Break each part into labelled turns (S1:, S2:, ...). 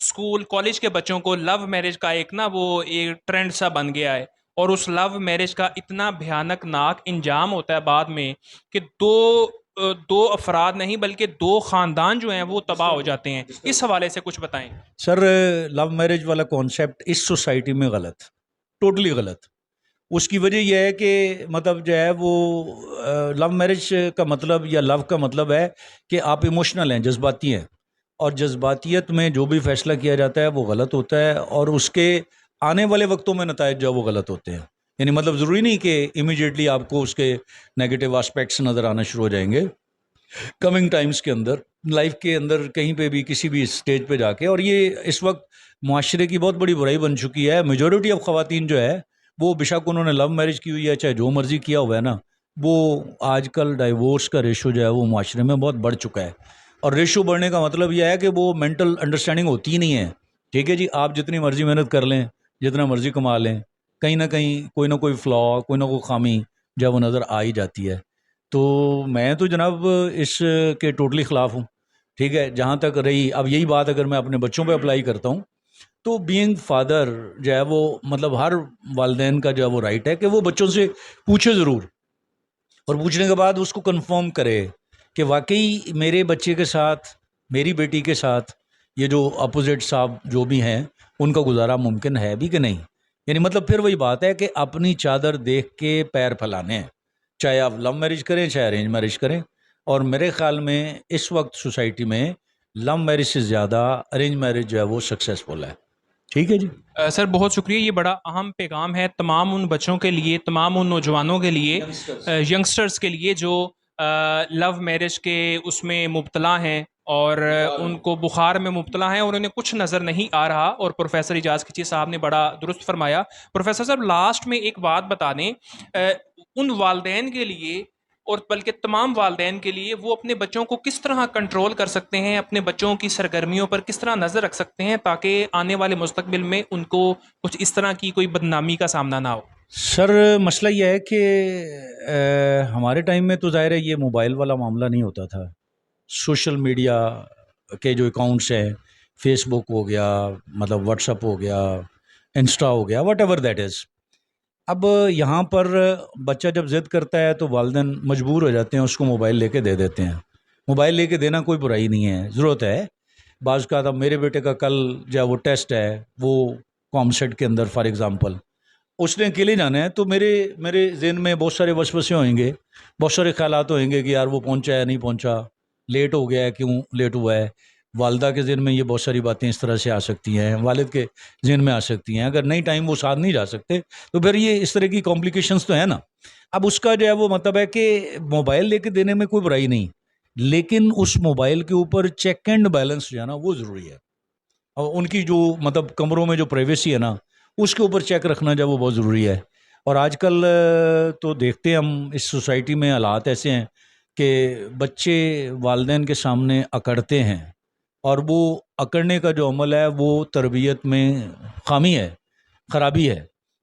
S1: School college کے بچوں کو لو میرج کا ایک نا وہ ایک ٹرینڈ سا بن گیا ہے، اور اس لو میرج کا اتنا بھیانک ناک انجام ہوتا ہے بعد میں کہ دو افراد نہیں بلکہ دو خاندان جو ہیں وہ تباہ ہو جاتے ہیں. اس حوالے سے کچھ بتائیں.
S2: سر لو میرج والا کانسیپٹ اس سوسائٹی میں غلط، ٹوٹلی غلط. اس کی وجہ یہ ہے کہ مطلب جو ہے وہ لو میرج کا مطلب یا لو کا مطلب ہے کہ آپ ایموشنل ہیں، جذباتی ہیں، اور جذباتیت میں جو بھی فیصلہ کیا جاتا ہے وہ غلط ہوتا ہے، اور اس کے آنے والے وقتوں میں نتائج جو وہ غلط ہوتے ہیں. یعنی مطلب ضروری نہیں کہ امیجیٹلی آپ کو اس کے نیگیٹو آسپیکٹس نظر آنا شروع ہو جائیں گے کمنگ ٹائمز کے اندر، لائف کے اندر کہیں پہ بھی کسی بھی اسٹیج پہ جا کے. اور یہ اس وقت معاشرے کی بہت بڑی برائی بن چکی ہے. میجورٹی آف خواتین جو ہے وہ بشک انہوں نے لو میرج کی ہوئی ہے، چاہے جو مرضی کیا ہوا ہے نا، وہ آج کل ڈائیورس کا ریشو جو ہے وہ معاشرے میں بہت بڑھ چکا ہے. اور ریشو بڑھنے کا مطلب یہ ہے کہ وہ مینٹل انڈرسٹینڈنگ ہوتی ہی نہیں ہے. ٹھیک ہے جی، آپ جتنی مرضی محنت کر لیں، جتنا مرضی کما لیں، کہیں نہ کوئی فلا، کوئی نہ کوئی خامی جو وہ نظر آ ہی جاتی ہے. تو میں تو جناب اس کے ٹوٹلی خلاف ہوں. ٹھیک ہے، جہاں تک رہی اب یہی بات اگر میں اپنے بچوں پہ اپلائی کرتا ہوں تو بینگ فادر جو ہے وہ مطلب ہر والدین کا جو ہے وہ رائٹ ہے کہ وہ بچوں سے پوچھے ضرور، اور پوچھنے کے بعد اس کو کنفرم کرے کہ واقعی میرے بچے کے ساتھ، میری بیٹی کے ساتھ یہ جو اپوزٹ صاحب جو بھی ہیں ان کا گزارا ممکن ہے بھی کہ نہیں. یعنی مطلب پھر وہی بات ہے کہ اپنی چادر دیکھ کے پیر پھیلانے ہیں، چاہے آپ لو میرج کریں چاہے ارینج میرج کریں. اور میرے خیال میں اس وقت سوسائٹی میں لو میرج سے زیادہ ارینج میرج جو ہے وہ سکسیزفل ہے. ٹھیک ہے جی.
S1: سر بہت شکریہ، یہ بڑا اہم پیغام ہے تمام ان بچوں کے لیے، تمام ان نوجوانوں کے لیے، ینگسٹرز کے لیے جو لو میرج کے اس میں مبتلا ہیں اور ان کو بخار میں مبتلا ہیں اور انہیں کچھ نظر نہیں آ رہا. اور پروفیسر اعجاز کھچی صاحب نے بڑا درست فرمایا. پروفیسر صاحب لاسٹ میں ایک بات بتا دیں ان والدین کے لیے اور بلکہ تمام والدین کے لیے، وہ اپنے بچوں کو کس طرح کنٹرول کر سکتے ہیں، اپنے بچوں کی سرگرمیوں پر کس طرح نظر رکھ سکتے ہیں تاکہ آنے والے مستقبل میں ان کو کچھ اس طرح کی کوئی بدنامی کا سامنا نہ ہو.
S2: سر مسئلہ یہ ہے کہ ہمارے ٹائم میں تو ظاہر ہے یہ موبائل والا معاملہ نہیں ہوتا تھا. سوشل میڈیا کے جو اکاؤنٹس ہیں، فیس بک ہو گیا، مطلب واٹس اپ ہو گیا، انسٹا ہو گیا، واٹ ایور دیٹ از. اب یہاں پر بچہ جب ضد کرتا ہے تو والدین مجبور ہو جاتے ہیں اس کو موبائل لے کے دے دیتے ہیں. موبائل لے کے دینا کوئی برائی نہیں ہے، ضرورت ہے. بعض کا تھا میرے بیٹے کا کل جو وہ ٹیسٹ ہے وہ کام سیٹ کے اندر فار ایگزامپل اس نے اکیلے جانا ہے، تو میرے ذہن میں بہت سارے وسوسے ہوئیں گے، بہت سارے خیالات ہوئیں گے کہ یار وہ پہنچا ہے نہیں پہنچا، لیٹ ہو گیا ہے کیوں لیٹ ہوا ہے. والدہ کے ذہن میں یہ بہت ساری باتیں اس طرح سے آ سکتی ہیں، والد کے ذہن میں آ سکتی ہیں. اگر نہیں ٹائم وہ ساتھ نہیں جا سکتے تو پھر یہ اس طرح کی کمپلیکیشنز تو ہیں نا. اب اس کا جو ہے وہ مطلب ہے کہ موبائل لے کے دینے میں کوئی برائی نہیں، لیکن اس موبائل کے اوپر چیک اینڈ بیلنس جو ہے نا وہ ضروری ہے. اور ان کی جو مطلب کمروں میں جو پرائیویسی ہے نا اس کے اوپر چیک رکھنا جو وہ بہت ضروری ہے. اور آج کل تو دیکھتے ہیں ہم اس سوسائٹی میں حالات ایسے ہیں کہ بچے والدین کے سامنے اکڑتے ہیں، اور وہ اکڑنے کا جو عمل ہے وہ تربیت میں خامی ہے، خرابی ہے.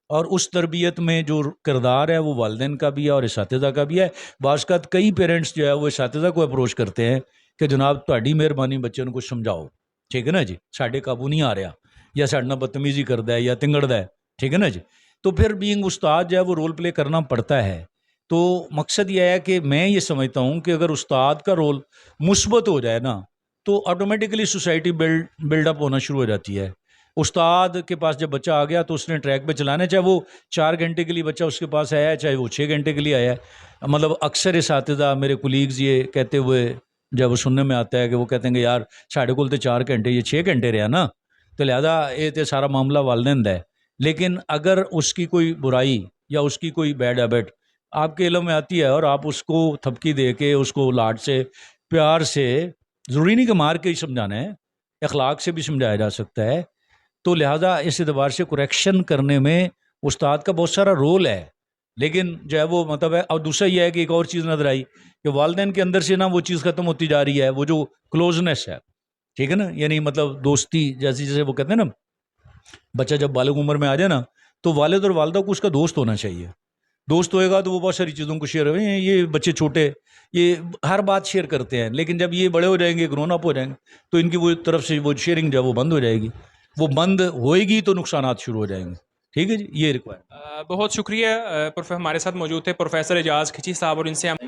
S2: اور اس تربیت میں جو کردار ہے وہ والدین کا بھی ہے اور اساتذہ کا بھی ہے. بعض اوقات کئی پیرنٹس جو ہے وہ اساتذہ کو اپروچ کرتے ہیں کہ جناب تہاڈی مہربانی بچے کو سمجھاؤ، ٹھیک ہے نا جی، ساڈے قابو نہیں آ رہا، یا ساڈے نال بدتمیزی کردا ہے یا تنگڑدا ہے، ٹھیک ہے نا جی. تو پھر بینگ استاد جو ہے وہ رول پلے کرنا پڑتا ہے. تو مقصد یہ ہے کہ میں یہ سمجھتا ہوں کہ اگر استاد کا رول مثبت ہو جائے نا تو آٹومیٹکلی سوسائٹی بلڈ اپ ہونا شروع ہو جاتی ہے. استاد کے پاس جب بچہ آ گیا تو اس نے ٹریک پہ چلانا ہے، چاہے وہ 4 گھنٹے کے لیے بچہ اس کے پاس آیا ہے چاہے وہ 6 گھنٹے کے لیے آیا ہے. مطلب اکثر اساتذہ میرے کولیگز یہ کہتے ہوئے جب وہ سننے میں آتا ہے کہ وہ کہتے ہیں کہ یار ساڈے کول تے 4 گھنٹے یہ 6 گھنٹے رہا نا، تو لہذا یہ تے سارا معاملہ والدین دا ہے. لیکن اگر اس کی کوئی برائی یا اس کی کوئی بیڈ ہیبٹ آپ کے علم میں آتی ہے اور آپ اس کو تھپکی دے کے اس کو لاڈ سے پیار سے، ضروری نہیں کہ مار کے ہی سمجھانا ہے، اخلاق سے بھی سمجھایا جا سکتا ہے، تو لہٰذا اس اعتبار سے کریکشن کرنے میں استاد کا بہت سارا رول ہے. لیکن جو ہے وہ مطلب ہے. اور دوسرا یہ ہے کہ ایک اور چیز نظر آئی کہ والدین کے اندر سے نا وہ چیز ختم ہوتی جا رہی ہے، وہ جو کلوزنس ہے، ٹھیک ہے نا، یعنی مطلب دوستی جیسے وہ کہتے ہیں نا، بچہ جب بالغ عمر میں آ جائے نا تو والد اور والدہ کو اس کا دوست ہونا چاہیے. دوست ہوئے گا تو وہ بہت ساری چیزوں کو شیئر ہوئے. یہ بچے چھوٹے یہ ہر بات شیئر کرتے ہیں, لیکن جب یہ بڑے ہو جائیں گے, گرون اپ ہو جائیں گے, تو ان کی وہ طرف سے وہ شیئرنگ جو ہے وہ بند ہو جائے گی. وہ بند ہوئے گی تو نقصانات شروع ہو جائیں گے. ٹھیک ہے جی, یہ ریکوائر.
S1: بہت شکریہ. ہمارے ساتھ موجود تھے پروفیسر اعجاز کھچی صاحب, اور ان سے ہم